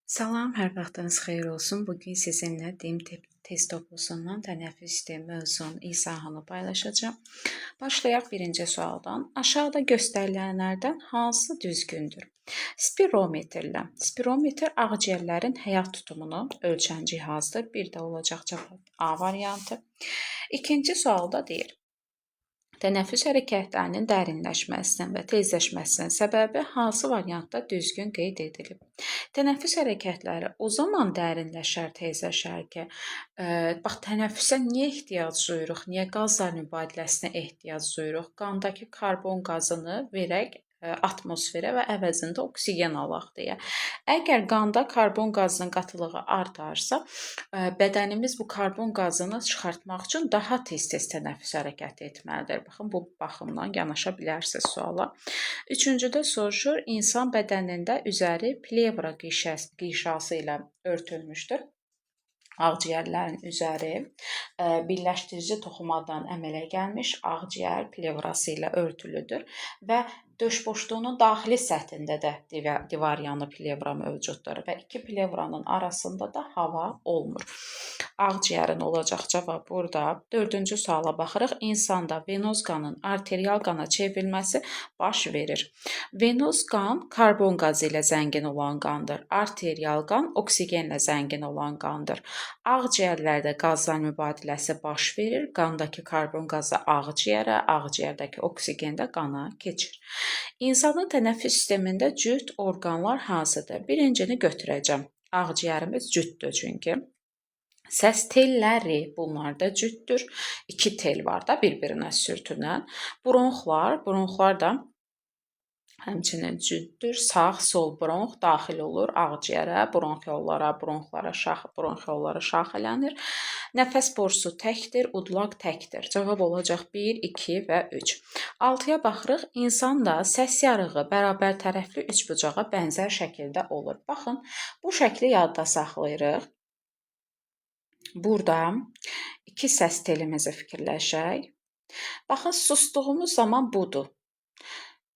Salam, hər vaxtınız xeyir olsun. Bugün sizinlə DİM test toplusundan tənəffüs sistemi mövzunun izahını paylaşacağım. Başlayaq birinci sualdan. Aşağıda göstərilənlərdən hansı düzgündür? Spirometrlə. Spirometr ağciyərlərin həyat tutumunu ölçən cihazdır. Bir də olacaq cavab A variantı. İkinci sualda deyir. Tənəffüs hərəkətlərinin dərinləşməsinin və tezləşməsinin səbəbi hansı variantda düzgün qeyd edilib? Tənəffüs hərəkətləri o zaman dərinləşər, tezləşər ki, bax tənəffüsə niyə ehtiyac duyuruq? Niyə qazlar mübadiləsinə ehtiyac duyuruq? Qandakı karbon qazını verək atmosferə və əvəzində oksigen alaq deyə. Əgər qanda karbon qazının qatılığı artarsa, bədənimiz bu karbon qazını çıxartmaq üçün daha tez-tez tənəffüs hərəkəti etməlidir. Baxın, bu baxımdan yanaşa bilərsiniz suala. Üçüncüdə soruşur, insan bədənində üzəri plevra qişası ilə örtülmüşdür. Ağciyərlərin üzəri birləşdirici toxumadan əmələ gəlmiş ağciyər plevrası ilə örtülüdür və döşboşluğunun daxili səthində də divaryanı plevra mövcuddur və iki plevranın arasında da hava olmur. Ağciyərin olacaq cavab burada. Dördüncü suala baxırıq. İnsanda venoz qanın arterial qana çevrilməsi baş verir. Venoz qan karbon qazı ilə zəngin olan qandır. Arterial qan oksigenlə zəngin olan qandır. Ağciyərlərdə qazlar mübadiləsi baş verir. Qandakı karbon qazı ağciyərə, ağciyərdəki oksigen də qana keçir. İnsanın tənəffüs sistemində cüt orqanlar hansıdır? Birincini götürəcəm. Ağciyərimiz cütdür çünki. Səs telləri bunlar da cütdür. İki tel var da bir-birinə sürtünən. Bronxlar da həmçinin cütdür. Sağ, sol bronx daxil olur ağciyərə, bronxollara şaxələnir. Nəfəs borusu təkdir, udlaq təkdir. Cavab olacaq 1, 2 və 3. 6-ya baxırıq. İnsanda səs yarığı bərabər tərəfli üçbucağa bənzər şəkildə olur. Baxın, bu şəkli yadda saxlayırıq. Burada iki səs telimizi fikirləşək. Baxın, sustuğumuz zaman budur.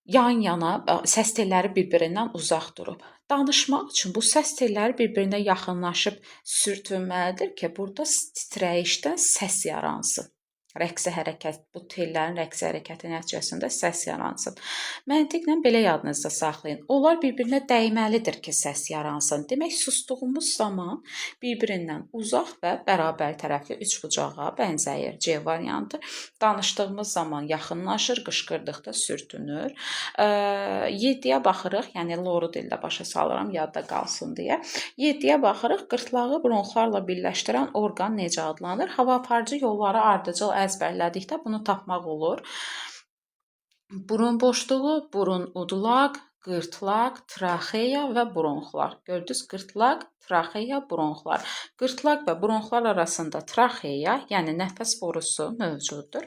Yan-yana səs telləri bir-birindən uzaq durub. Danışmaq üçün bu səs telləri bir-birinə yaxınlaşıb sürtünməlidir ki, burada titrəyişdən səs yaransın. Rəqsi hərəkət, bu tellərin rəqsi hərəkəti nəticəsində səs yaransın. Məntiqlə belə yadınızda saxlayın. Onlar bir-birinə dəyməlidir ki, səs yaransın. Demək, sustuğumuz zaman bir-birindən uzaq və bərabər tərəfli üçbucağa bənzəyir. C variantı. Danışdığımız zaman yaxınlaşır, qışqırdıqda sürtünür. 7-yə baxırıq, yəni loru dildə başa salıram, yadda qalsın deyə. 7-yə baxırıq, qırtlağı bronxlarla birləşdirən orqan necə adlanır? Hava aparıcı yolları ardıcıl əzbərlədikdə bunu tapmaq olur. Burun boşluğu, burun udulaq, qırtlaq, traxeya və bronxlar. Gördünüz, qırtlaq, traxeya, bronxlar. Qırtlaq və bronxlar arasında traxeya, yəni nəfəs borusu mövcuddur.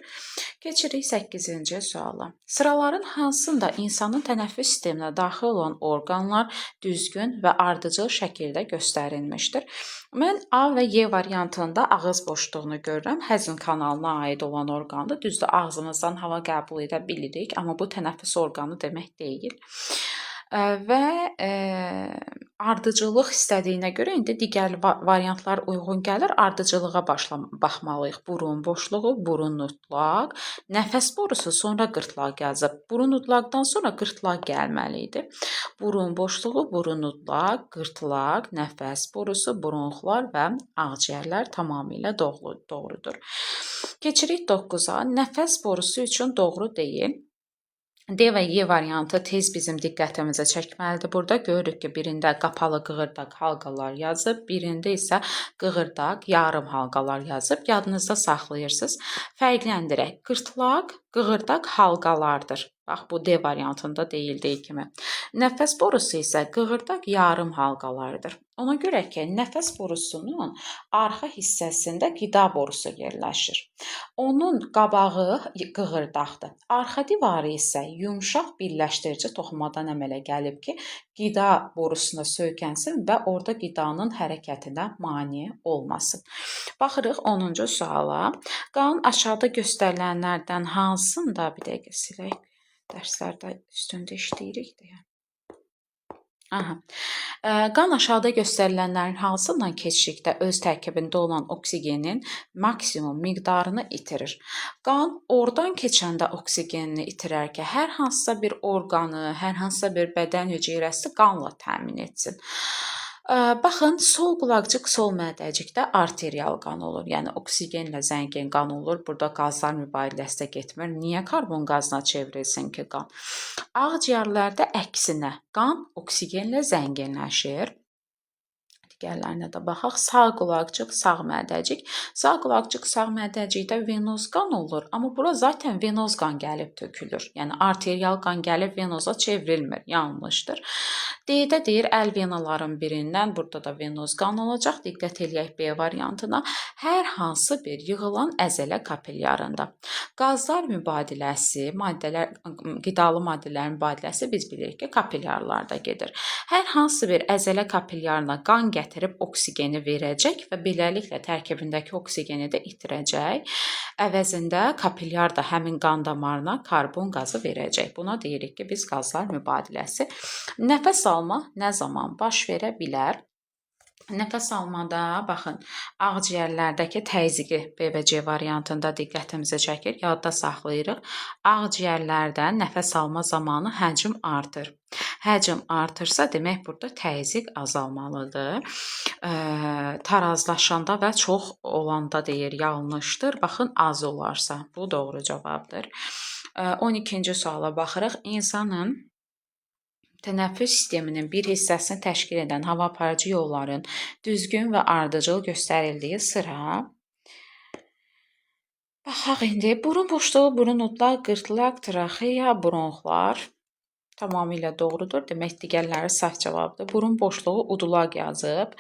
Keçirik 8-ci suala. Sıraların hansında insanın tənəffüs sisteminə daxil olan orqanlar düzgün və ardıcıl şəkildə göstərilmişdir? Mən A və Y variantında ağız boşluğunu görürəm. Həzm kanalına aid olan orqandır. Düzdür, ağzımızdan hava qəbul edə bilirik, amma bu tənəffüs orqanı demək deyil. Və ardıcıllıq istədiyinə görə indi digər variantlar uyğun gəlir. Ardıcılığa baxmalıyıq. Burun boşluğu, burun udlaq, nəfəs borusu, sonra qırtlaq yazıb. Burun udlaqdan sonra qırtlaq gəlməli idi. Burun boşluğu, burun udlaq, qırtlaq, nəfəs borusu, bronxlar və ağciyərlər tamamilə doğrudur. Keçirik 9-a. Nəfəs borusu üçün doğru deyil. D və Y variantı tez bizim diqqətimizi çəkməlidir. Burada görürük ki, birində qapalı qığırdaq halqalar yazıb, birində isə qığırdaq yarım halqalar yazıb. Yadınızda saxlayırsınız. Fərqləndirək. Qırtlaq, qığırdaq halqalardır. Bax, bu D variantında deyildiyi kimi. Nəfəs borusu isə qığırdaq yarım halqalardır. Ona görə ki, nəfəs borusunun arxa hissəsində qida borusu yerləşir. Onun qabağı qığırdaqdır. Arxa divarı isə yumşaq birləşdirici toxumadan əmələ gəlib ki, qida borusuna söykənsin və orada qidanın hərəkətinə mane olmasın. Baxırıq 10-cu suala. Qan aşağıda göstərilənlərdən hansında, bir dəqiqə silək, dərslərdə üstündə işləyirik deyə. Aha. Qan aşağıda göstərilənlərin hansından keçdikdə öz tərkibində olan oksigenin maksimum miqdarını itirir? Qan oradan keçəndə oksigenini itirərkən hər hansısa bir orqanı, hər hansısa bir bədən hüceyrəsi qanla təmin etsin. Baxın, sol qulaqcıq, sol mədəcikdə arterial qan olur. Yəni oksigenlə zəngin qan olur. Burada qazlar mübadiləsi getmir. Niyə karbon qazına çevrilsin ki qan? Ağciyərlərdə əksinə qan oksigenlə zənginləşir. Digərlərinə də baxaq. Sağ qulaqcıq, sağ mədəcik. Sağ qulaqcıq, sağ mədəcikdə venoz qan olur, amma bura zaten venoz qan gəlib tökülür. Yəni arterial qan gəlib venoza çevrilmir. Yanlışdır. D-də deyir əl venaların birindən, burada da venoz qan olacaq. Diqqət eləyək B variantına. Hər hansı bir yığılan əzələ kapilyarında. Qazlar mübadiləsi, qidalı maddələrin mübadiləsi biz bilirik ki, kapilyarlarda gedir. Hər hansı bir əzələ kapilyarına qan gətirib oksigeni verəcək və beləliklə tərkibindəki oksigeni də itirəcək. Əvəzində kapilyar da həmin qan damarına karbon qazı verəcək. Buna deyirik ki, biz qazlar mübadiləsi. Nəfəs alma nə zaman baş verə bilər? Nəfəs almada, baxın, ağciyərlərdəki təzyiqi B və C variantında diqqətimizi çəkir, yadda saxlayırıq. Ağciyərlərdə nəfəs alma zamanı həcm artır. Həcm artırsa, demək burada təzyiq azalmalıdır. Tarazlaşanda və çox olanda deyir, yanlışdır. Baxın, az olarsa, bu doğru cavabdır. 12-ci suala baxırıq. İnsanın tənəffüs sisteminin bir hissəsini təşkil edən hava aparıcı yolların düzgün və ardıcıl göstərildiyi sıra. Baxaq indi. Burun boşluğu, burun udlar, qırtlaq, traxeya, bronxlar. Tamamilə doğrudur. Demək, digərləri səhv cavabdır. Burun boşluğu udulaq yazıb.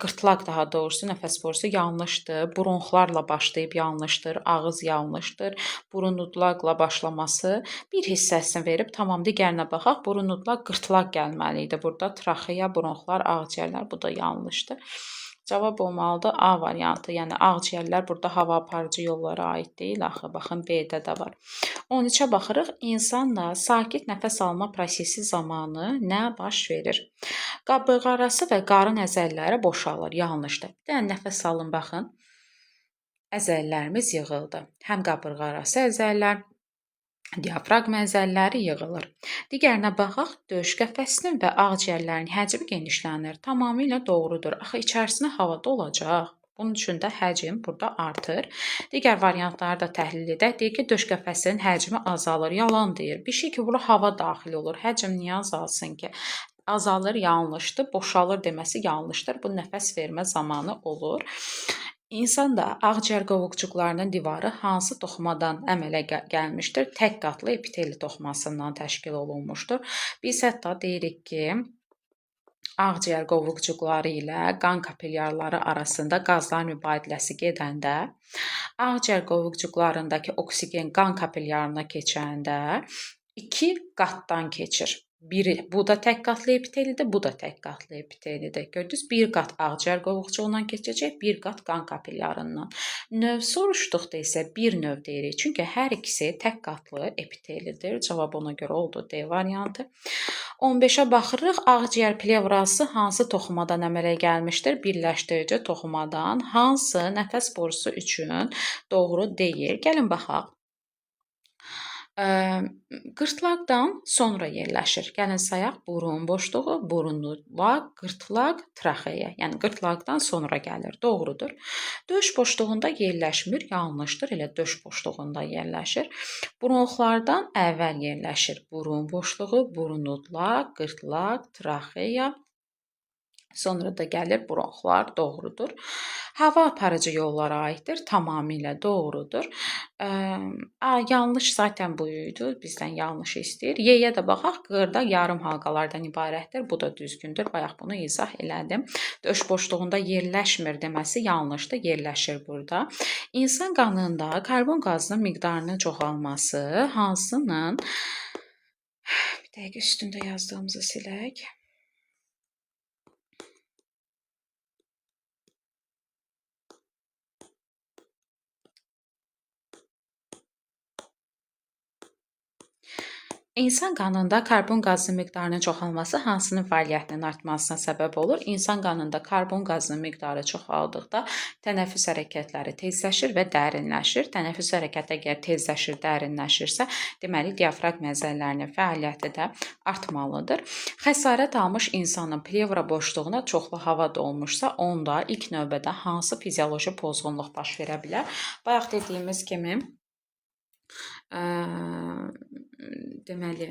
Qırtlaq daha doğrusu, nəfəs borusu yanlışdır. Bronxlarla başlayıb yanlışdır. Ağız yanlışdır. Burun udulaqla başlaması bir hissəsini verib. Tamam, digərinə baxaq. Burun udulaq, qırtlaq gəlməli idi. Burada traxeya, bronxlar, ağciyərlər, bu da yanlışdır. Cavab olmalıdır A variantı. Yəni ağciyərlər burada hava aparıcı yollara aid deyil axı. Baxın B-də də var. 13-ə baxırıq. İnsanda sakit nəfəs alma prosesi zamanı nə baş verir? Qabırğarası və qarın əzələləri boşalır. Yanlışdır. Bir dənə nəfəs alın, baxın. Əzələlərimiz yığıldı. Həm qabırğarası əzələlər, diafraqma əzələləri yığılır. Digərinə baxaq, döş qəfəsinin və ağciyərlərin həcmi genişlənir. Tamamilə doğrudur. Axı içərisinə hava dolacaq. Bunun üçün də həcm burada artır. Digər variantları da təhlil edək. Deyir ki, döş qəfəsinin həcmi azalır. Yalan deyir. Bir şey ki, bura hava daxil olur. Həcm niyə azalsın ki? Azalır, yanlışdır. Boşalır deməsi yanlışdır. Bu nəfəs vermə zamanı olur. İnsanda ağciyər qovuqcuqlarının divarı hansı toxumadan əmələ gəlmişdir? Tək qatlı epiteli toxumasından təşkil olunmuşdur. Biz hətta deyirik ki, ağciyər qovuqcuqları ilə qan kapilyarları arasında qazlar mübadiləsi gedəndə, ağciyər qovuqcuqlarındakı oksigen qan kapilyarına keçəndə 2 qatdan keçir. Biri, bu da tək qatlı epitelidir, bu da tək qatlı epitelidir. Gördünüz, bir qat ağciyər qovuqcuğundan keçəcək, bir qat qan kapilyarından. Növ soruşduqda isə bir növ deyirik. Çünki hər ikisi tək qatlı epitelidir. Cavab ona görə oldu D variantı. 15-ə baxırıq. Ağciyər plevrası hansı toxumadan əmələ gəlmişdir? Birləşdirici toxumadan. Hansı nəfəs borusu üçün doğru deyil? Gəlin baxaq. Qırtlaqdan sonra yerləşir. Gəlin sayaq. Burun boşluğu, burunlaq, qırtlaq, traxeya. Yəni qırtlaqdan sonra gəlir. Doğrudur. Döş boşluğunda yerləşmir. Yanlışdır. Elə döş boşluğunda yerləşir. Bronxlardan əvvəl yerləşir. Burun boşluğu, burunlaq, qırtlaq, traxeya. Sonra da gəlir bronxlar, doğrudur. Hava aparıcı yollara aiddir, tamamilə doğrudur. Yanlış zaten bu idi, bizdən yanlış istəyir. Y-yə də baxaq, qırda yarım halqalardan ibarətdir, bu da düzgündür. Bayaq bunu izah elədim. Döş boşluğunda yerləşmir deməsi yanlışdır, yerləşir burada. İnsan qanında karbon qazının miqdarının çoxalması hansının, bir dəqiqə üstündə yazdığımızı silək. İnsan qanında karbon qazının miqdarının çoxalması hansının fəaliyyətinin artmasına səbəb olur? İnsan qanında karbon qazının miqdarı çoxaldıqda tənəffüs hərəkətləri tezləşir və dərinləşir. Tənəffüs hərəkəti əgər tezləşir, dərinləşirsə, deməli diafraqm əzələlərinin fəaliyyəti də artmalıdır. Xəsarət almış insanın plevra boşluğuna çoxlu hava dolmuşsa, onda ilk növbədə hansı fizioloji pozğunluq baş verə bilər? Bayaq dediyimiz kimi deməli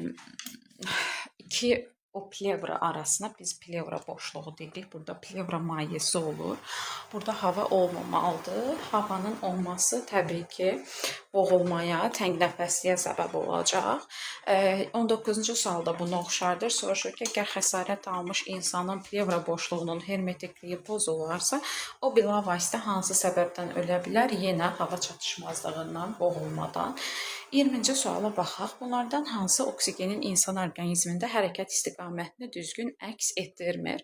iki o plevra arasına biz plevra boşluğu dedik. Burada plevra mayesi olur. Burada hava olmamalıdır. Havanın olması təbii ki boğulmaya, təngnəfəsliyə səbəb olacaq. 19-cu sualda buna oxşardır. Soruşur ki, əgər xəsarət almış insanın plevra boşluğunun hermetikliyi pozularsa, o bilavasitə hansı səbəbdən ölə bilər? Yenə hava çatışmazlığından, boğulmadan. 20-ci suala baxaq. Bunlardan hansı oksigenin insan orqanizmində hərəkət istiqamətini düzgün əks etdirmir?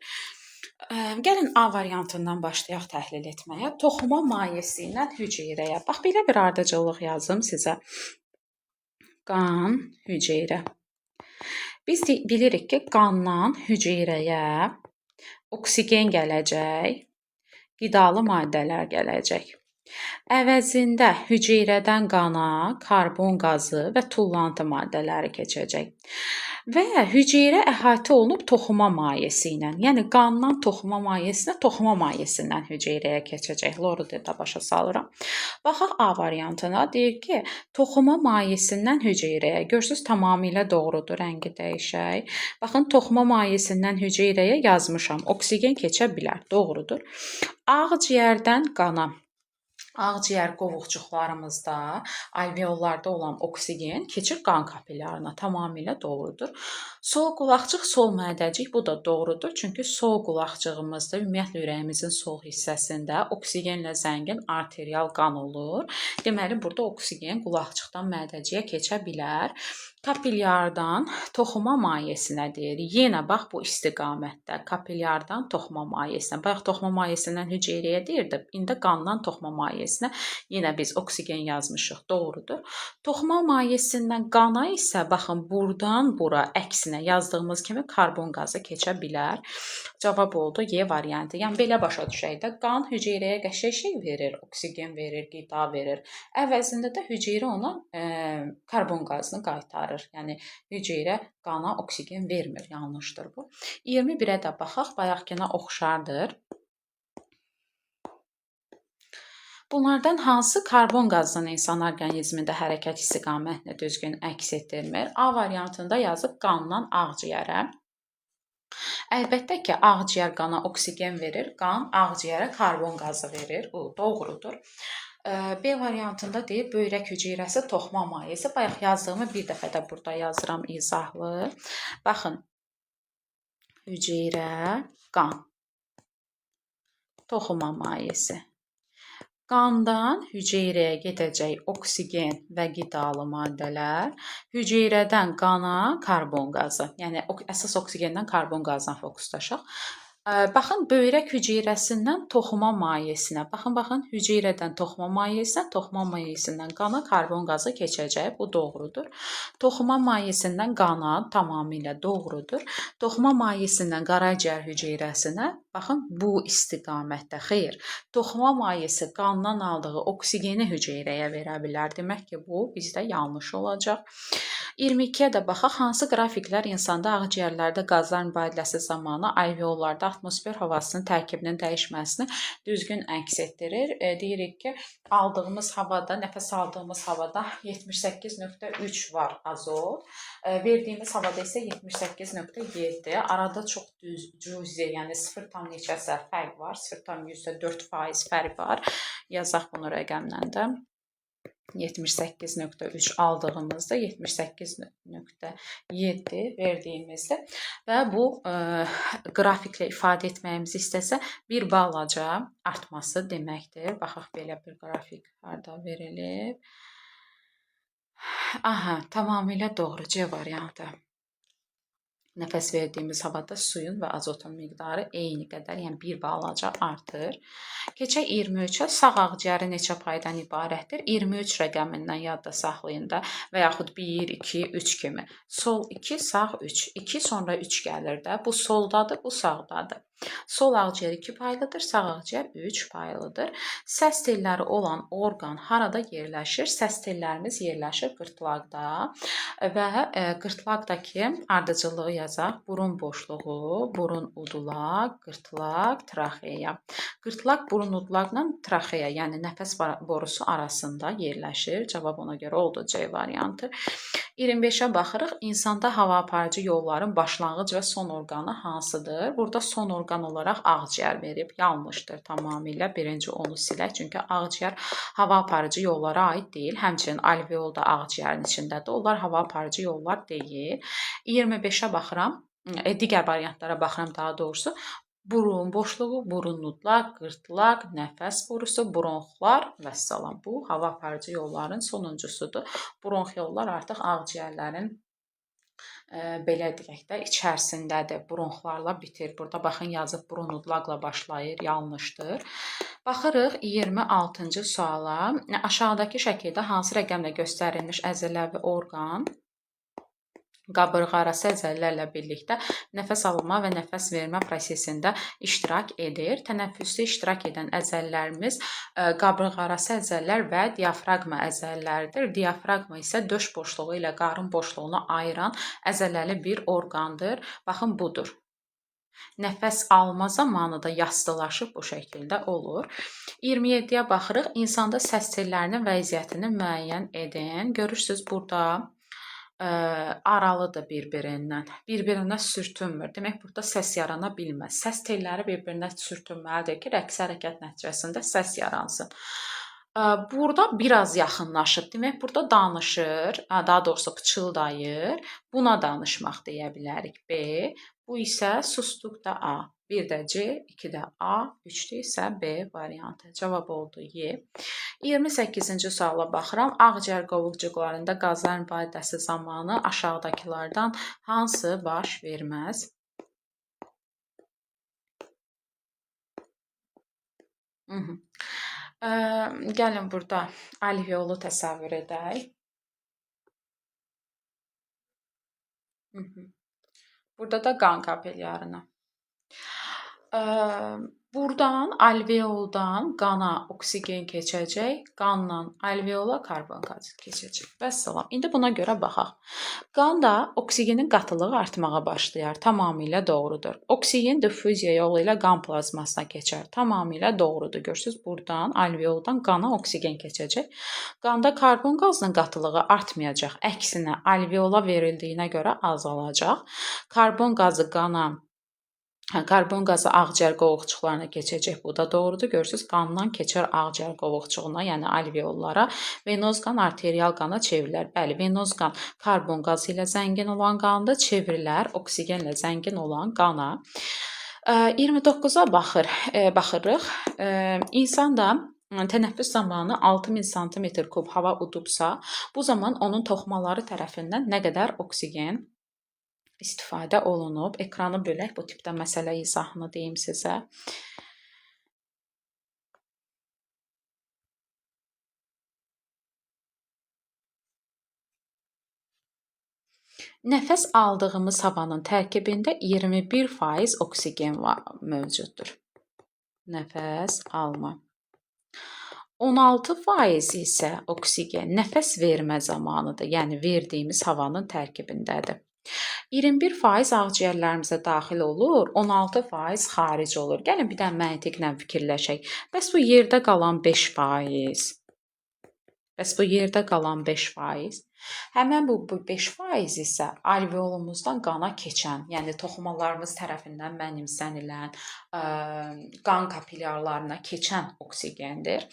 Gəlin A variantından başlayaq təhlil etməyə. Toxuma mayesi ilə hüceyrəyə. Bax, belə bir ardıcıllıq yazdım sizə. Qan, hüceyrə. Biz bilirik ki, qandan hüceyrəyə oksigen gələcək, qidalı maddələr gələcək. Əvəzində hüceyrədən qana karbon qazı və tullantı maddələri keçəcək. Və hüceyrə əhatə olunub toxuma mayesi ilə, yəni qandan toxuma mayesinə, toxuma mayesindən hüceyrəyə keçəcək. Loru-da başa salıram. Baxaq A variantına. Deyir ki, toxuma mayesindən hüceyrəyə. Görürsünüz, tamamilə doğrudur. Rəngi dəyişək. Baxın, toxuma mayesindən hüceyrəyə yazmışam. Oksigen keçə bilər. Doğrudur. Ağciyərdən qana. Ağciyər qovuqcuqlarımızda, alveollarda olan oksigen keçir qan kapillarına. Tamamilə doğrudur. Sol qulaqcıq, sol mədəcik, bu da doğrudur. Çünki sol qulaqcığımızda, ümumiyyətlə ürəyimizin sol hissəsində oksigenlə zəngin arterial qan olur. Deməli, burada oksigen qulaqcıqdan mədəciyə keçə bilər. Kapilyardan toxuma mayesinə deyir. Yenə bax bu istiqamətdə kapilyardan toxuma mayesinə. Bayaq toxuma mayesindən hüceyrəyə deyirdi. İndi qandan toxuma mayesinə. Yenə biz oksigen yazmışıq. Doğrudur. Toxuma mayesindən qana isə baxın buradan bura əksinə yazdığımız kimi karbon qazı keçə bilər. Cavab oldu Y variantı. Yəni belə başa düşək də qan hüceyrəyə qəşəng şey verir, oksigen verir, qida verir. Əvəzində də hüceyrə ona karbon qazını qaytarır. Yəni hüceyrə qana oksigen vermir. Yanlışdır bu. 21-ə də baxaq. Bayaqkına oxşardır. Bunlardan hansı karbon qazının insan orqanizmində hərəkət istiqamətini düzgün əks etdirmir? A variantında yazıb qandan ağciyərə. Əlbəttə ki, ağciyər qana oksigen verir, qan ağciyərə karbon qazı verir. Bu doğrudur. B variantında deyir, böyrək hüceyrəsi toxuma mayesi. Bayaq yazdığımı bir dəfə də burada yazıram izahlı. Baxın, hüceyrə, qan, toxuma mayesi. Qandan hüceyrəyə gedəcək oksigen və qidalı maddələr, hüceyrədən qana karbon qazı. Yəni əsas oksigendən karbon qazına fokuslaşaq. Baxın, böyrək hüceyrəsindən toxuma mayesinə. Baxın, hüceyrədən toxuma mayesinə, toxuma mayesindən qana karbon qazı keçəcək. Bu doğrudur. Toxuma mayesindən qana tamamilə doğrudur. Toxuma mayesindən qaraciyər hüceyrəsinə. Baxın, bu istiqamətdə xeyr. Toxuma mayesi qandan aldığı oksigeni hüceyrəyə verə bilər. Demək ki, bu bizdə yanlış olacaq. 22-yə də baxaq, hansı qrafiklər insanda ağciyərlərdə qazlar mübadiləsi zamanı alveollarda atmosfer havasının tərkibinin dəyişməsini düzgün əks etdirir. Deyirik ki, aldığımız havada, nəfəs aldığımız havada 78.3 var azot, verdiyimiz havada isə 78.7. Arada çox cüzi, yəni 0 tam neçəsə fərq var, 0,4% fərq var. Yazaq bunu rəqəmlə də. 78.3 aldığımızda 78.7 verdiyimizdə və bu qrafiklə ifadə etməyimizi istəsə bir balaca artması deməkdir. Baxaq, belə bir qrafik harda verilib. Aha, tamamilə doğru C variantı. Nəfəs verdiyimiz havada suyun və azotun miqdarı eyni qədər, yəni 1 balaca artır. Keçək 23-ə. Sağ ağciyəri neçə paydan ibarətdir? 23 rəqəmindən yadda saxlayın da və yaxud 1, 2, 3 kimi. Sol 2, sağ 3. 2 sonra 3 gəlir də. Bu soldadır, bu sağdadır. Sol ağciyər 2 paylıdır, sağ ağciyər 3 paylıdır. Səs telləri olan orqan harada yerləşir? Səs tellərimiz yerləşir qırtlaqda və qırtlaqdakı ardıcıllığı yazaq. Burun boşluğu, burun udulaq, qırtlaq, traxeya. Qırtlaq burun udulaqla traxeya, yəni nəfəs borusu arasında yerləşir. Cavab ona görə oldu C variantı. 25-ə baxırıq. İnsanda hava aparıcı yolların başlanğıc və son orqanı hansıdır? Burada son orqan olaraq ağciyər verib. Yanlışdır tamamilə. Birinci onu silək. Çünki ağciyər hava aparıcı yollara aid deyil. Həmçinin alveol da ağciyərin içindədir. Onlar hava aparıcı yollar deyil. 25-ə baxıram. Digər variantlara baxıram daha doğrusu. Burun boşluğu, burun udlaq, qırtlaq, nəfəs borusu, bronxlar və salam. Bu hava aparıcı yolların sonuncusudur. Bronx yollar artıq ağciyərlərin belə deyək də içərisindədir. Bronxlarla bitir. Burada baxın yazıb burun udlaqla başlayır. Yanlışdır. Baxırıq 26-cı suala. Aşağıdakı şəkildə hansı rəqəmlə göstərilmiş əzələvi orqan qabırğa arası əzələlərlə birlikdə nəfəs alma və nəfəs vermə prosesində iştirak edir. Tənəffüsdə iştirak edən əzələlərimiz qabırğa arası əzələlər və diafraqma əzələləridir. Diafraqma isə döş boşluğu ilə qarın boşluğunu ayıran əzələli bir orqandır. Baxın, budur. Nəfəs alma zamanı da yastılaşıb bu şəkildə olur. 27-yə baxırıq. İnsanda səs tellərinin vəziyyətini müəyyən edin. Görürsünüz, burada aralıdır bir-birindən. Bir-birinə sürtünmür. Demək, burada səs yarana bilməz. Səs telləri bir-birinə sürtünməlidir ki, rəqsi hərəkət nəticəsində səs yaransın. Burada biraz yaxınlaşıb. Demək, burada danışır, daha doğrusu pıçıldayır. Buna danışmaq deyə bilərik. B. Bu isə sustuqda A. 1 də C, 2 də A, 3 isə B variantı. Cavab oldu Y. 28-ci suala baxıram. Ağciyər qovuqcuqlarında qazlar mübadiləsisi zamanı aşağıdakılardan hansı baş verməz? Gəlin burada alveolu təsəvvür edək. Burada da qan kapilyarını. Buradan alveoldan qana oksigen keçəcək, qandan alveola karbon qazı keçəcək. Vəssalam. İndi buna görə baxaq. Qanda oksigenin qatılığı artmağa başlayar. Tamamilə doğrudur. Oksigen diffuziya yolu ilə qan plazmasına keçər. Tamamilə doğrudur. Görürsünüz, buradan alveoldan qana oksigen keçəcək. Qanda karbon qazının qatılığı artmayacaq. Əksinə, alveola verildiyinə görə azalacaq. Karbon qazı ağciyər qovuqçuqlarına keçəcək. Bu da doğrudur. Görürsünüz, qandan keçər ağciyər qovuqçuğuna, yəni alveollara. Venoz qan arterial qana çevrilər. Bəli, venoz qan karbon qazı ilə zəngin olan qandır, çevrilər oksigenlə zəngin olan qana. 29-a baxırıq. İnsan da tənəffüs zamanı 6000 sm3 hava udubsa, bu zaman onun toxumaları tərəfindən nə qədər oksigen istifadə olunub. Ekranı bölək, bu tipdə məsələ izahını deyim sizə. Nəfəs aldığımız havanın tərkibində 21% oksigen mövcuddur. Nəfəs alma. 16% isə oksigen nəfəs vermə zamanıdır, yəni verdiyimiz havanın tərkibindədir. 21% ağciyərlərimizə daxil olur, 16% xaric olur. Gəlin bir də məntiqlə fikirləşək. Bəs bu yerdə qalan 5%? Həmən bu 5% isə alveolumuzdan qana keçən, yəni toxumalarımız tərəfindən mənimsənilən qan kapilyarlarına keçən oksigendir.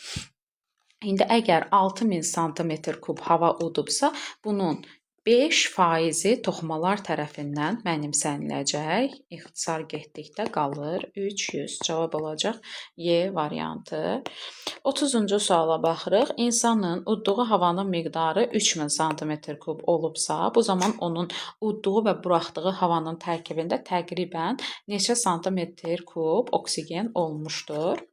İndi əgər 6000 sm3 hava udubsa, bunun 5% toxumalar tərəfindən mənimsəniləcək. İxtisar getdikdə qalır 300. Cavab olacaq Y variantı. 30-cu suala baxırıq. İnsanın udduğu havanın miqdarı 3000 sm³ olubsa, bu zaman onun udduğu və buraxdığı havanın tərkibində təqribən neçə sm³ oksigen olmuşdur?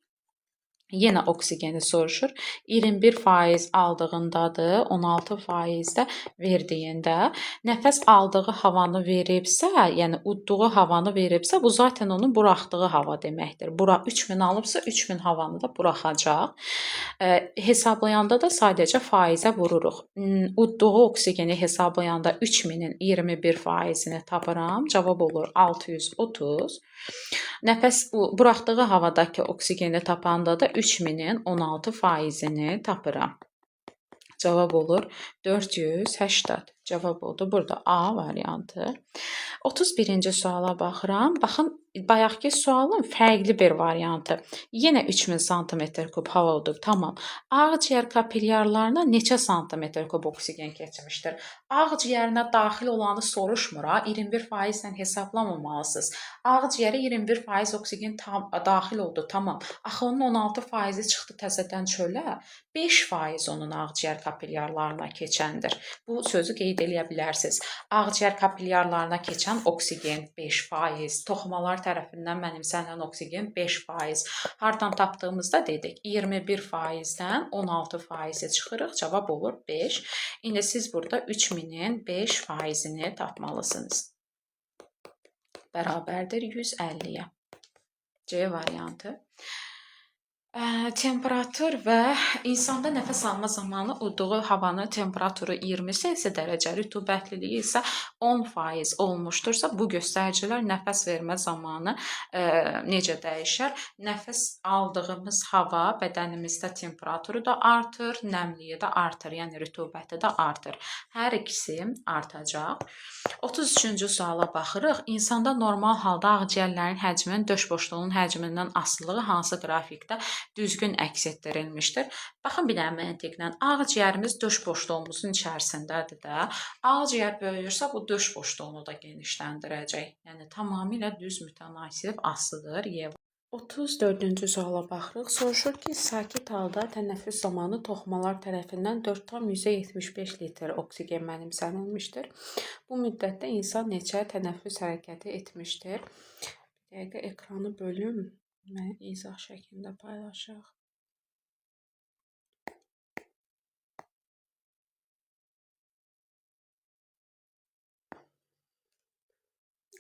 Yenə oksigeni soruşur. 21% aldığındadır, 16% də verdiyində. Nəfəs aldığı havanı veribsə, yəni udduğu havanı veribsə, bu zaten onun buraxdığı hava deməkdir. Bura 3000 alıbsa, 3000 havanı da buraxacaq. Hesablayanda da sadəcə faizə vururuq. Udduğu oksigeni hesablayanda 3000-in 21%-ni tapıram. Cavab olur 630. Nəfəs buraxdığı havadakı oksigeni tapanda da 3000-in 16%-ni tapıram. Cavab olur 480. Cavab oldu burada A variantı. 31-ci suala baxıram. Baxın, bayaqki sualın fərqli bir variantı. Yenə 3000 sm³ hava udub. Tamam. Ağciyər kapilyarlarına neçə sm³ oksigen keçmişdir? Ağciyərinə daxil olanı soruşmur. 21% ilə hesablamamalısınız. Ağciyərə 21% oksigen daxil oldu. Tamam. Axı onun 16%-i çıxdı təzədən çölə. 5% onun ağciyər kapilyarlarına keçəndir. Bu sözü qeyd eləyə bilərsiniz. Ağciyər kapilyarlarına keçən oksigen 5%, toxumalar tərəfindən mənimsənilən oksigen 5%. Hardan tapdığımızda dedik, 21%-dən 16%-i çıxırıq, cavab olur 5. İndi siz burada 3000-in 5%-ni tapmalısınız. Bərabərdir 150-yə. C variantı. Temperatur və insanda nəfəs alma zamanı udduğu havanın temperaturu 20 Selsi dərəcə, rütubətliliyi isə 10% olmuşdursa, bu göstəricilər nəfəs vermə zamanı necə dəyişər? Nəfəs aldığımız hava bədənimizdə temperaturu da artır, nəmliyi də artır, yəni rütubəti də artır. Hər ikisi artacaq. 33-cü suala baxırıq. İnsanda normal halda ağciyərlərin həcminin döş boşluğunun həcmindən asılılığı hansı qrafikdə düzgün əks etdirilmişdir? Baxın bir dənə məntiqlə. Ağciyərimiz döş boşluğumuzun içərisindədir də. Ağciyər böyüyürsə, bu döş boşluğunu da genişləndirəcək. Yəni tamamilə düz mütənasib asılıdır. 34-cü suala baxırıq. Soruşur ki, sakit halda tənəffüs zamanı toxumalar tərəfindən 4,75 litr oksigen mənimsənilmişdir. Bu müddətdə insan neçə tənəffüs hərəkəti etmişdir? Bir dəqiqə ekranı bölüm. Mən izah şəklində paylaşaq.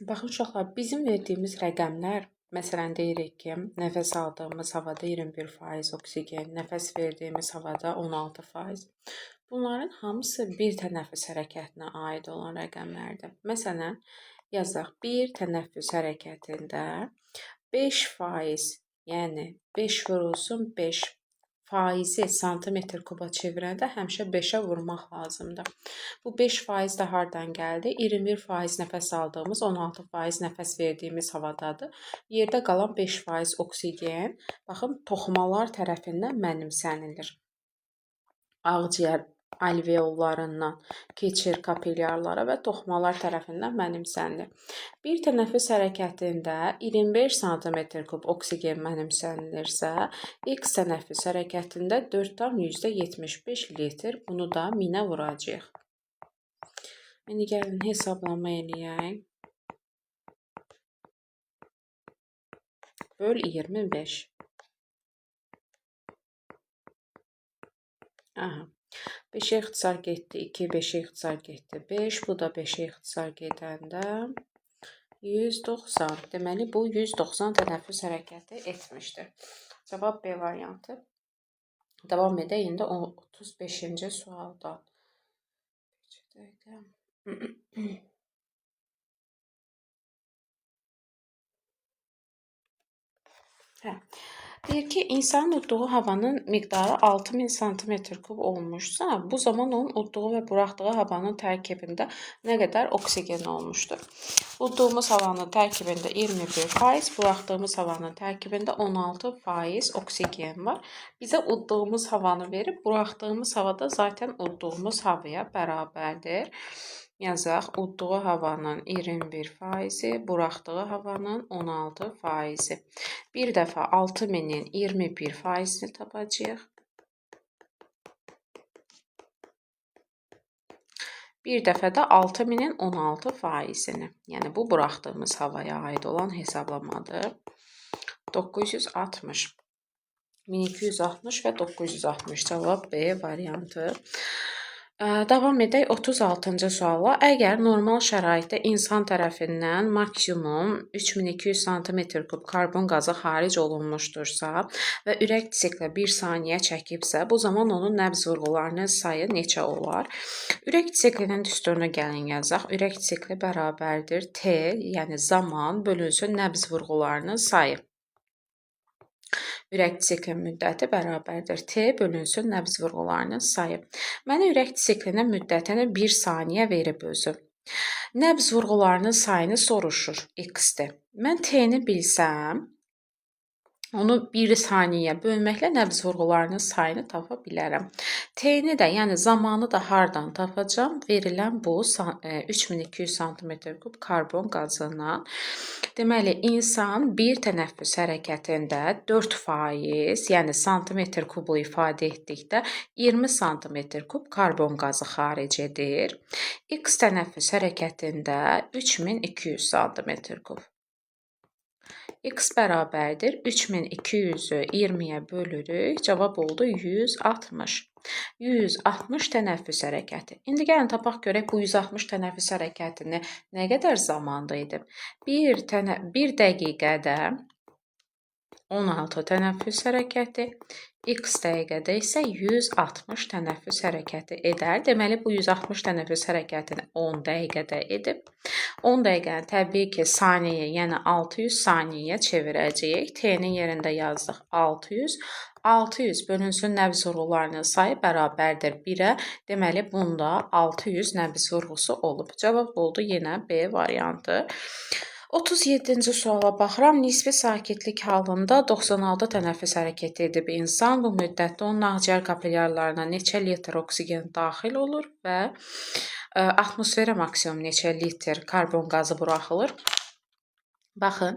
Baxın uşaqlar, bizim verdiyimiz rəqəmlər, məsələn deyirik ki, nəfəs aldığımız havada 21% oksigen, nəfəs verdiyimiz havada 16%. Bunların hamısı bir tənəffüs hərəkətinə aid olan rəqəmlərdir. Məsələn, yazaq, bir tənəffüs hərəkətində 5%, yəni 5 vurulsun 5 faizi sm³ çevirəndə həmişə 5-ə vurmaq lazımdır. Bu 5% də hardan gəldi? 21% nəfəs aldığımız, 16% nəfəs verdiyimiz havadadır. Yerdə qalan 5% oksigen, baxın, toxumalar tərəfindən mənimsənilir. Ağciyər alveollarından keçir kapilyarlara və toxumalar tərəfindən mənimsənilir. Bir tənəffüs hərəkətində 25 sm³ oksigen mənimsənilirsə, X tənəffüs hərəkətində 4,75 litr, bunu da 1000-ə vuracağıq. İndi gəlin hesablama eləyək. Böl 25. Aha. 5-ə ixtisar getdi, 2, 5-ə ixtisar getdi, 5, bu da 5-ə ixtisar gedəndə 190. Deməli, bu 190 tənəffüs hərəkəti etmişdir. Cavab B variantı. Davam edək indi 35-ci sualdan. Deyir ki, insanın udduğu havanın miqdarı 6000 sm³ olmuşsa, bu zaman onun udduğu və buraxdığı havanın tərkibində nə qədər oksigen olmuşdur? Udduğumuz havanın tərkibində 21%, buraxdığımız havanın tərkibində 16% oksigen var. Bizə udduğumuz havanı verib, buraxdığımız havada zaten udduğumuz havaya bərabərdir. Yazaq, udduğu havanın 21%, buraxdığı havanın 16%. Bir dəfə 6000-in 21%-ni tapacağıq. Bir dəfə də 6000-in 16%-ni. Yəni bu buraxdığımız havaya aid olan hesablamadır. 960. 1260 və 960 cavab B variantı. Davam edək 36-cı suala. Əgər normal şəraitdə insan tərəfindən maksimum 3200 sm³ karbon qazı xaric olunmuşdursa və ürək sikli 1 saniyə çəkibsə, bu zaman onun nəbz vurğularının sayı neçə olar? Ürək siklinin düsturuna gəlin yazaq. Ürək sikli bərabərdir T, yəni zaman bölünsün nəbz vurğularının sayı. Ürək siklinin müddəti bərabərdir T bölünsün nəbz vurğularının sayı. Mənə ürək siklinin müddətini 1 saniyə verib özü. Nəbz vurğularının sayını soruşur, x-dir. Mən T-ni bilsəm, onu 1 saniyə bölməklə nəbz vurğularının sayını tapa bilərəm. T-ni də, yəni zamanı da hardan tapacam? Verilən bu 3200 sm³ karbon qazından. Deməli, insan bir tənəffüs hərəkətində 4%, yəni santimetr kublu ifadə etdikdə 20 sm³ karbon qazı xaric edir. X tənəffüs hərəkətində 3200 sm³. X bərabərdir 3200-ü 20-yə bölürük. Cavab oldu 160. 160 tənəffüs hərəkəti. İndi gəlin tapaq görək bu 160 tənəffüs hərəkətini nə qədər zamanda edib? 1 dəqiqədə 16 tənəffüs hərəkəti, x dəqiqədə isə 160 tənəffüs hərəkəti edər. Deməli, bu 160 tənəffüs hərəkətini 10 dəqiqədə edib. 10 dəqiqəni təbii ki, saniyə, yəni 600 saniyəyə çevirəcəyik. T-nin yerində yazdıq 600. 600 bölünsün nəbz vurğularının sayı bərabərdir 1-ə. Deməli, bunda 600 nəbz vurğusu olub. Cavab oldu yenə B variantı. 37-ci suala baxıram. Nisbi sakitlik halında 96 tənəffüs hərəkəti edib insan. Bu müddətdə onun ağciyər kapilyarlarına neçə litr oksigen daxil olur və atmosferə maksimum neçə litr karbon qazı buraxılır? Baxın,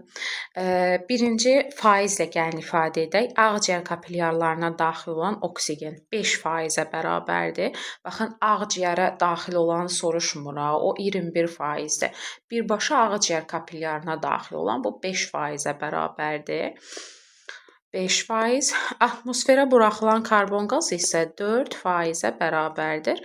birinci faizlə gəlin ifadə edək. Ağciyər kapilyarlarına daxil olan oksigen 5%-ə bərabərdir. Baxın, ağciyərə daxil olanı soruşmur, o 21%-dir. Birbaşa ağciyər kapilyarına daxil olan bu 5%-ə bərabərdir. 5%. Atmosferə buraxılan karbon qazı isə 4%-ə bərabərdir.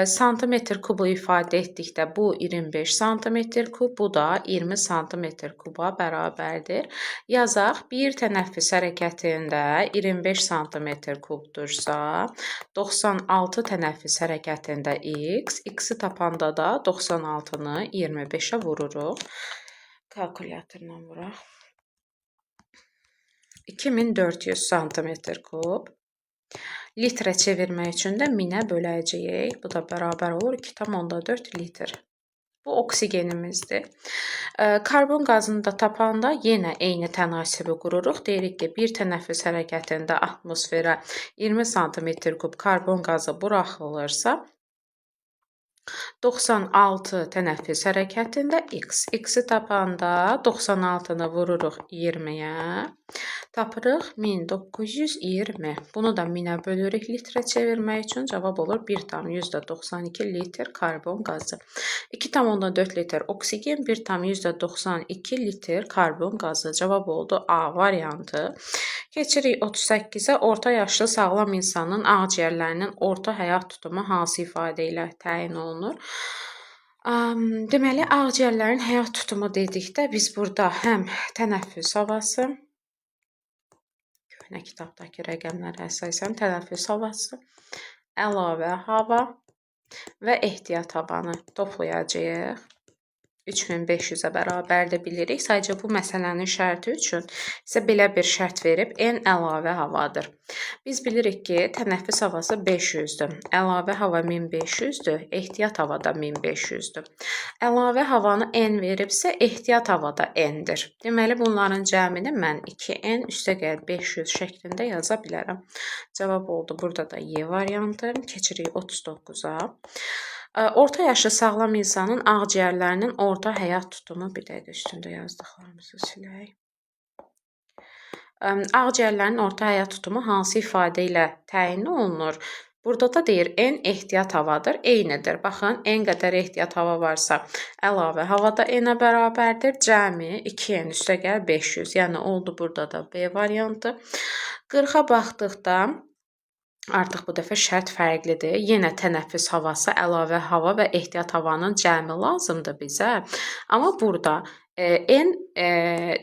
Santimetr kubu ifadə etdikdə bu 25 santimetr kub, bu da 20 santimetr kuba bərabərdir. Yazaq, bir tənəffüs hərəkətində 25 santimetr kubdursa, 96 tənəffüs hərəkətində x-i tapanda da 96-nı 25-ə vururuq. Kalkulyatorla vuraq. 2400 santimetr kub. Litrə çevirmək üçün də 1000-ə böləcəyik. Bu da bərabər olur 2,4 litr. Bu oksigenimizdir. Karbon qazını da tapanda yenə eyni tənasibi qururuq. Deyirik ki, bir tənəffüs hərəkətində atmosferə 20 santimetr kub karbon qazı buraxılırsa, 96 tənəffüs hərəkətində x-i tapanda 96-nı vururuq 20-yə, tapırıq 1920. Bunu da 1000-ə bölürük litrə çevirmək üçün, cavab olur 1,92 litr karbon qazı. 2,4 litr oksigen, 1,92 litr karbon qazı. Cavab oldu A variantı. Keçirik 38-ə. Orta yaşlı sağlam insanın ağciyərlərinin orta həyat tutumu hansı ifadə ilə təyin olunur? Deməli, ağciyərlərin həyat tutumu dedikdə biz burada həm tənəffüs havası, köhnə kitabdakı rəqəmlərə əsasən tənəffüs havası, əlavə hava və ehtiyat havanı toplayacağıq. 3500-ə bərabərdir bilirik. Sadəcə bu məsələnin şərti üçün sizə belə bir şərt verib, n əlavə havadır. Biz bilirik ki, tənəffüs havası 500-dür. Əlavə hava 1500-dür, ehtiyat hava da 1500-dür. Əlavə havanı n veribsə, ehtiyat hava da n-dir. Deməli, bunların cəmini mən 2n + 500 şəklində yaza bilərəm. Cavab oldu burada da Y variantı. Keçirik 39-a. Orta yaşlı sağlam insanın ağciyərlərinin orta həyat tutumu, bir dəqiqə üstündə yazdıqlarımızı silək. Ağciyərlərin orta həyat tutumu hansı ifadə ilə təyin olunur? Burada da deyir n ehtiyat havadır, eynidir. Baxın, n qədər ehtiyat hava varsa, əlavə hava da n-ə bərabərdir. Cəmi 2n + 500, yəni oldu burada da B variantı. 40-a baxdıqda artıq bu dəfə şərt fərqlidir. Yenə tənəffüs havası, əlavə hava və ehtiyat havanın cəmi lazımdır bizə. Amma burada n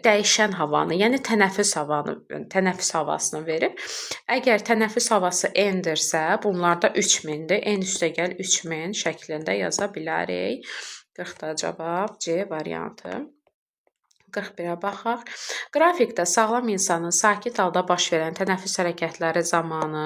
dəyişən havanı, yəni tənəffüs havasını verib. Əgər tənəffüs havası n-dirsə, bunlar da 3000-dir. n + 3000 şəklində yaza bilərik. 40-da cavab C variantı. 41-ə baxaq. Qrafikdə sağlam insanın sakit halda baş verən tənəffüs hərəkətləri zamanı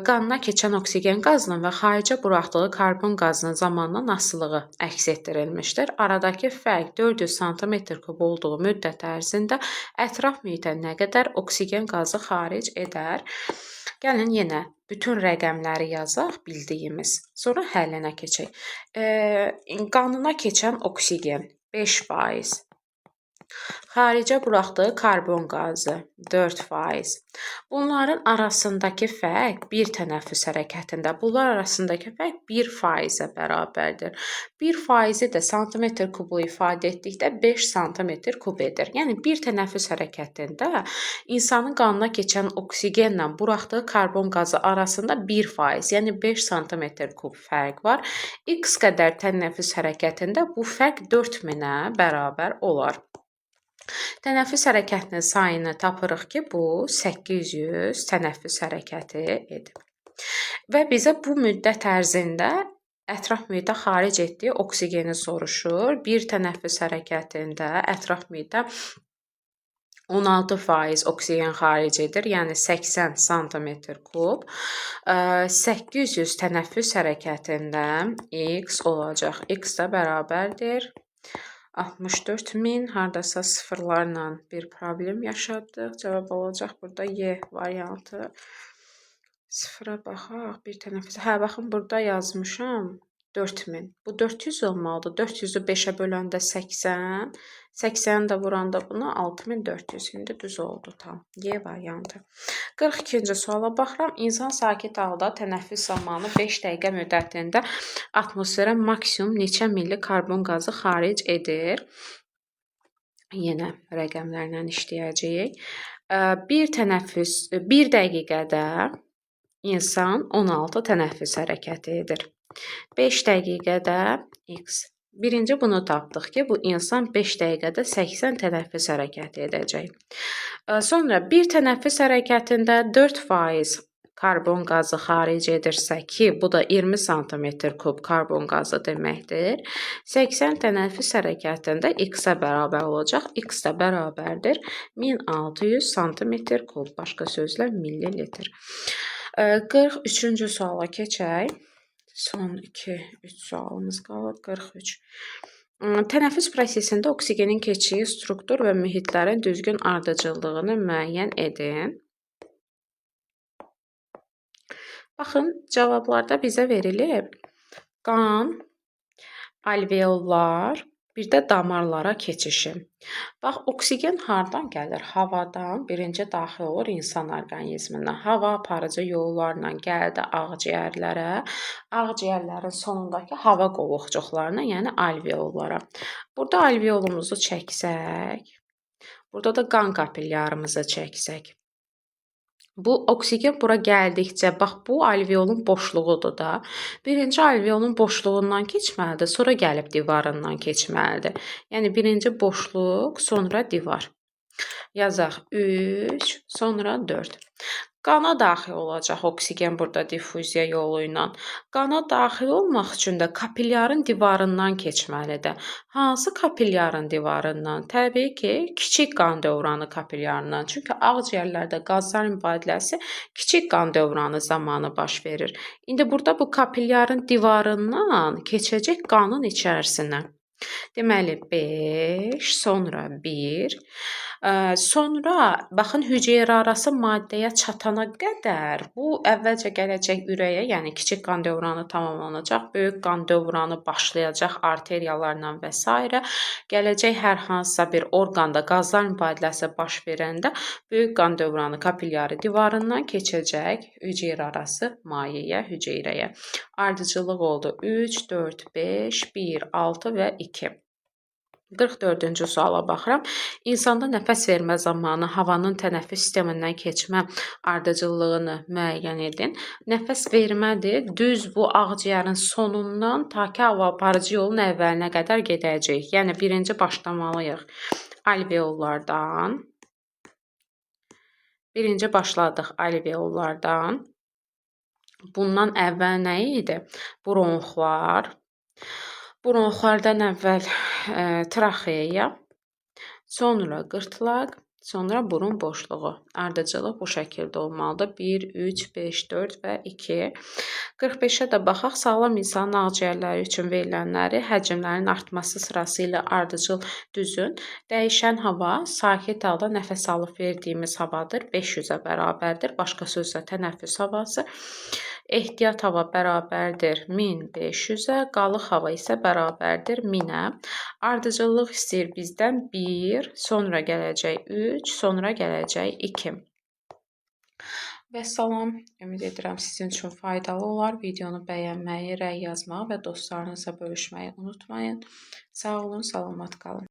qanına keçən oksigen qazının və xaricə buraxdığı karbon qazının zamandan asılılığı əks etdirilmişdir. Aradakı fərq 400 sm³ olduğu müddət ərzində ətraf mühitə nə qədər oksigen qazı xaric edər? Gəlin yenə bütün rəqəmləri yazaq bildiyimiz. Sonra həllinə keçək. Qanına keçən oksigen 5%. Xaricə buraxdığı karbon qazı 4%. Bunların arasındakı fərq bir tənəffüs hərəkətində. Bunlar arasındakı fərq 1%-ə bərabərdir. 1%-i də santimetr kublu ifadə etdikdə 5 santimetr kub edir. Yəni bir tənəffüs hərəkətində insanın qanına keçən oksigenlə buraxdığı karbon qazı arasında 1%, yəni 5 santimetr kub fərq var. X qədər tənəffüs hərəkətində bu fərq 4000-ə bərabər olar. Tənəffüs hərəkətinin sayını tapırıq ki, bu 800 tənəffüs hərəkəti edir. Və bizə bu müddət ərzində ətraf mühitə xaric etdiyi oksigeni soruşur. Bir tənəffüs hərəkətində ətraf mühitə 16% oksigen xaric edir, yəni 80 santimetr kub. 800 tənəffüs hərəkətində X olacaq. X də bərabərdir 64000, hardasa sıfırlarla bir problem yaşadıq. Cavab olacaq burada Y variantı. Sıfıra baxaq, bir tənəffüs. Baxın, burada yazmışam 4000. Bu 400 olmalıdır. 400-ü 5-ə böləndə 80. 80-i də vuranda buna 6400. İndi düz oldu tam. Y variantı. 42-ci suala baxıram. İnsan sakit halda tənəffüs zamanı 5 dəqiqə müddətində atmosferə maksimum neçə milli karbon qazı xaric edir? Yenə rəqəmlərlə işləyəcəyik. Bir dəqiqədə insan 16 tənəffüs hərəkəti edir. 5 dəqiqədə X. Birinci bunu tapdıq ki, bu insan 5 dəqiqədə 80 tənəffüs hərəkəti edəcək. Sonra bir tənəffüs hərəkətində 4% karbon qazı xaric edirsə ki, bu da 20 santimetr kub karbon qazı deməkdir. 80 tənəffüs hərəkətində X-ə bərabər olacaq. X də bərabərdir 1600 santimetr kub, başqa sözlə millilitr. 43-cü suala keçək. Son 2-3 sualımız qalıb. 43. Tənəffüs prosesində oksigenin keçdiyi struktur və mühitlərin düzgün ardıcıllığını müəyyən edin. Baxın, cavablarda bizə verilib qan, alveollar, bir də damarlara keçişi. Bax, oksigen hardan gəlir? Havadan birinci daxil olur insan orqanizminə. Hava aparıcı yollarla gəldi ağciyərlərə. Ağciyərlərin sonundakı hava qovuqcuqlarına, yəni alveollara. Burada alveolumuzu çəksək, burada da qan kapillyarımızı çəksək. Bu oksigen bura gəldikcə, bax bu alveolun boşluğudur da. Birinci alveolun boşluğundan keçməlidir, sonra gəlib divarından keçməlidir. Yəni birinci boşluq, sonra divar. Yazaq 3, sonra 4. qana daxil olacaq oksigen burada diffuziya yolu ilə. Qana daxil olmaq üçün də kapilyarın divarından keçməlidir. Hansı kapilyarın divarından? Təbii ki, kiçik qan dövranı kapilyarından. Çünki ağciyərlərdə qazlar mübadiləsi kiçik qan dövranı zamanı baş verir. İndi burada bu kapilyarın divarından keçəcək qanın içərisinə. Deməli 5, sonra 1. Sonra baxın hüceyrəarası maddəyə çatana qədər bu əvvəlcə gələcək ürəyə, yəni kiçik qan dövranı tamamlanacaq, böyük qan dövranı başlayacaq arteriyalarla və s. Gələcək hər hansısa bir orqanda qazlar mübadiləsi baş verəndə böyük qan dövranı kapilyarı divarından keçəcək hüceyrəarası mayeyə, hüceyrəyə. Ardıcıllıq oldu 3, 4, 5, 1, 6 və 2. 44-cü suala baxıram. İnsanda nəfəs vermə zamanı havanın tənəffüs sistemindən keçmə ardıcıllığını müəyyən edin. Nəfəs vermədir, düz bu ağciyərin sonundan ta ki hava aparıcı yolun əvvəlinə qədər gedəcəyik. Yəni birinci başlamalıyıq alveollardan. Birinci başladıq alveollardan. Bundan əvvəl nə idi? Bronxlar. Bronxlardan əvvəl traxeya, sonra qırtlaq, sonra burun boşluğu. Ardıcıllıq bu şəkildə olmalıdır. 1, 3, 5, 4 və 2. 45-ə də baxaq. Sağlam insanın ağciyərləri üçün verilənləri həcmlərin artması sırası ilə ardıcıl düzün. Dəyişən hava sakit halda nəfəs alıb verdiyimiz havadır. 500-ə bərabərdir. Başqa sözlə tənəffüs havası. Ehtiyat hava bərabərdir 1500-ə, qalıq hava isə bərabərdir 1000-ə. Ardıcıllıq istəyir bizdən 1, sonra gələcək 3, sonra gələcək 2. Vəssalam, ümid edirəm sizin üçün faydalı olar. Videonu bəyənməyi, rəy yazmağı və dostlarınızla bölüşməyi unutmayın. Sağ olun, salamat qalın.